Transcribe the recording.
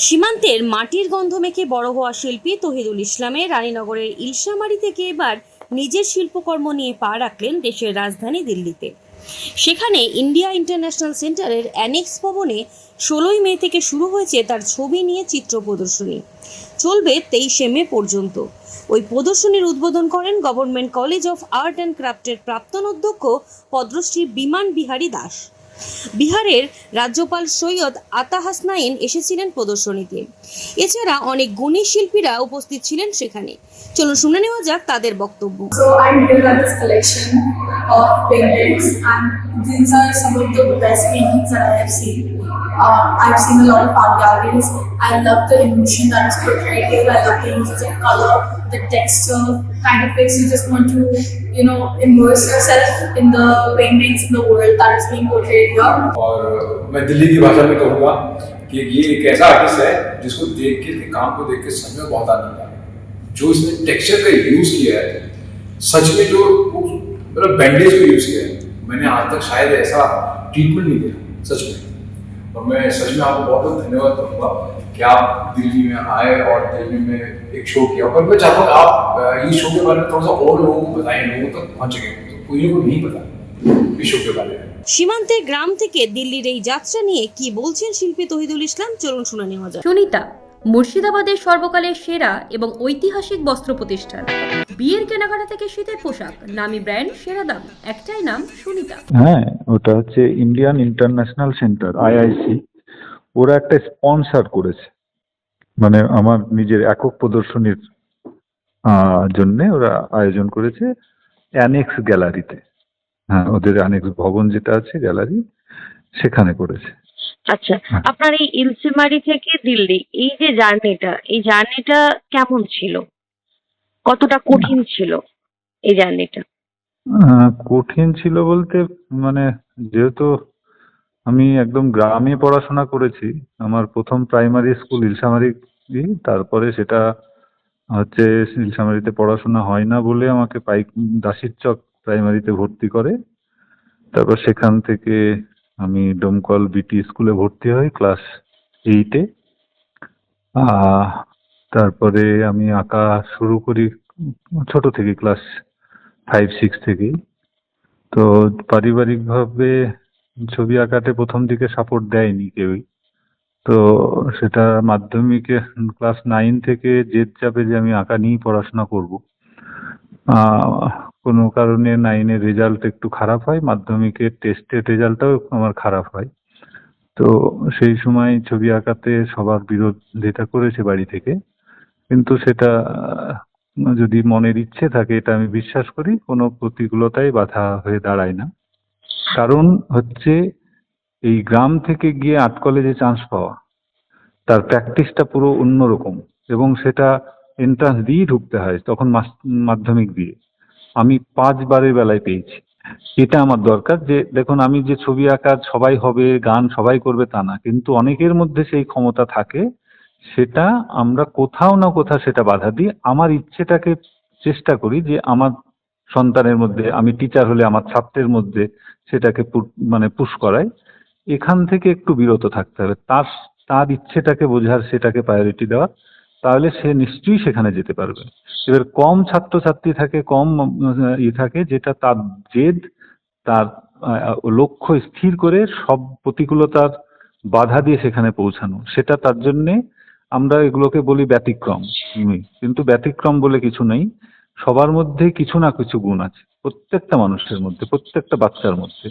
সীমান্তের মাটির গন্ধ মেখে বড় হওয়া শিল্পী তহিদুল ইসলামের রানীনগরের ইলশামারি থেকে এবার নিজের শিল্পকর্ম নিয়ে পা রাখলেন দেশের রাজধানী দিল্লিতে। সেখানে ইন্ডিয়া ইন্টারন্যাশনাল সেন্টারের অ্যানেক্স ভবনে 16ই মে থেকে শুরু হয়েছে তার ছবি নিয়ে চিত্র প্রদর্শনী। চলবে 23শে মে পর্যন্ত। ওই প্রদর্শনীর উদ্বোধন করেন government college of art and ক্রাফটের প্রাক্তন অধ্যক্ষ পদ্মশ্রী বিমান বিহারী দাস। বিহারের রাজ্যপাল সৈয়দ আতা হাসনাইন এসেছিলেন প্রদর্শনীতে। এছাড়া অনেক গুণী শিল্পীরা উপস্থিত ছিলেন সেখানে। চলুন শুনে নেওয়া যাক তাদের বক্তব্য। So I'm here at this collection of paintings, and these are some of the best paintings that I have seen. I've seen a lot of art galleries. I love the emotion that is portrayed here. I love the uses of color, the texture, kind of makes you just want to, immerse yourself in the paintings, in the world that is being portrayed here. और मैं दिल्ली की भाषा में कहूँगा कि ये एक ऐसा आर्टिस्ट है जिसको देख के काम को देख के सच में बहुत आनंद आया। जो इसने टेक्सचर का यूज किया है, सच में जो मतलब बैंडेज को यूज किया है, मैंने आज तक शायद ऐसा ट्रीटमेंट नहीं दिया सच में। और मैं सच में आपको बहुत बहुत धन्यवाद दूंगा कि आप दिल्ली में आए और दिल्ली में एक शो किया। पर मैं चाहता हूँ आप इस शो के बारे में थोड़ा सा और लोगों को बताएं, लोगों तक पहुँचेंगे तो कोई को नहीं पता इस शो के बारे में। সীমান্তের গ্রাম থেকে দিল্লির এই যাত্রা নিয়ে কি বলছেন শিল্পী তহিদুল ইসলাম, চলুন শুনে নেওয়া যাক। সুনিতা মুর্শিদাবাদের সর্বকালের সেরা এবং ঐতিহাসিক বস্ত্র প্রতিষ্ঠান। বিয়ের কেনাকাটা থেকে শীতের পোশাক, নামি ব্র্যান্ড, সেরা দাম, একটাই নাম, সুনিতা। হ্যাঁ, ওটা হচ্ছে ইন্ডিয়ান ইন্টারন্যাশনাল সেন্টার আইআইসি। ওরা একটা স্পন্সর করেছে, মানে আমার নিজের একক প্রদর্শনীর জন্য ওরা আয়োজন করেছে অ্যানেক্স গ্যালারিতে। হ্যাঁ, ওদের অ্যানেক্স ভবন যেটা আছে গ্যালারি, সেখানে করেছে। আচ্ছা, আপনার এই ইলশামারি থেকে দিল্লি এই যে জার্নিটা কেমন ছিল? কতটা কঠিন ছিল এই জার্নিটা? কঠিন ছিল বলতে, মানে যেহেতু আমি একদম গ্রামে পড়াশোনা করেছি, আমার প্রথম প্রাইমারি স্কুল ইলশামারি, তারপরে সেটা হচ্ছে ইলশামারিতে পড়াশোনা হয় না বলে আমাকে দাসির চক প্রাইমারিতে ভর্তি করে। তারপর সেখান থেকে আমি ডোমকল বিটি স্কুলে ভর্তি হই ক্লাস 8-এ। তারপরে আমি আঁকা শুরু করি ছোট থেকে, ক্লাস 5-6 থেকেই। তো পারিবারিকভাবে ছবি আঁকাতে প্রথম দিকে সাপোর্ট দেয়নি কেউই। তো সেটা মাধ্যমিকে ক্লাস 9 থেকে জেদ চাপে যে আমি আঁকা নিয়েই পড়াশোনা করব। কোনো কারণে 9-এর রেজাল্ট একটু খারাপ হয়, মাধ্যমিকের টেস্টের রেজাল্টটাও আমার খারাপ হয়। তো সেই সময় ছবি আঁকাতে সবার বিরোধিতা করেছে বাড়ি থেকে, কিন্তু সেটা যদি মনের ইচ্ছে থাকে, এটা আমি বিশ্বাস করি, কোনো প্রতিকূলতাই বাধা হয়ে দাঁড়ায় না। কারণ হচ্ছে এই গ্রাম থেকে গিয়ে আর্ট কলেজে চান্স পাওয়া, তার প্র্যাকটিসটা পুরো অন্যরকম, এবং সেটা এন্ট্রান্স দিয়েই ঢুকতে হয়। তখন মাধ্যমিক দিয়ে আমি 5 বারের বেলায় পেয়েছি। এটা আমার দরকার, যে দেখুন আমি যে ছবি আঁকা সবাই হবে, গান সবাই করবে তা না, কিন্তু অনেকের মধ্যে সেই ক্ষমতা থাকে, সেটা আমরা কোথাও না কোথাও সেটা বাধা দিই। আমার ইচ্ছেটাকে চেষ্টা করি যে আমার সন্তানের মধ্যে, আমি টিচার হলে আমার ছাত্রের মধ্যে সেটাকে মানে পুশ করাই। এখান থেকে একটু বিরত থাকতে হবে, তার ইচ্ছেটাকে বোঝার, সেটাকে প্রায়োরিটি দেওয়া, তাহলে সে নিশ্চয়ই সেখানে যেতে পারবে। এবার কম ছাত্রছাত্রী থাকে, কম থাকে, যেটা তার জেদ, তার লক্ষ্য স্থির করে সব প্রতিকূলতার বাধা দিয়ে সেখানে পৌঁছানো, সেটা তার জন্যে আমরা এগুলোকে বলি ব্যতিক্রম। কিন্তু ব্যতিক্রম বলে কিছু নেই, সবার মধ্যে কিছু না কিছু গুণ আছে, প্রত্যেকটা মানুষের মধ্যে, প্রত্যেকটা বাচ্চার মধ্যে।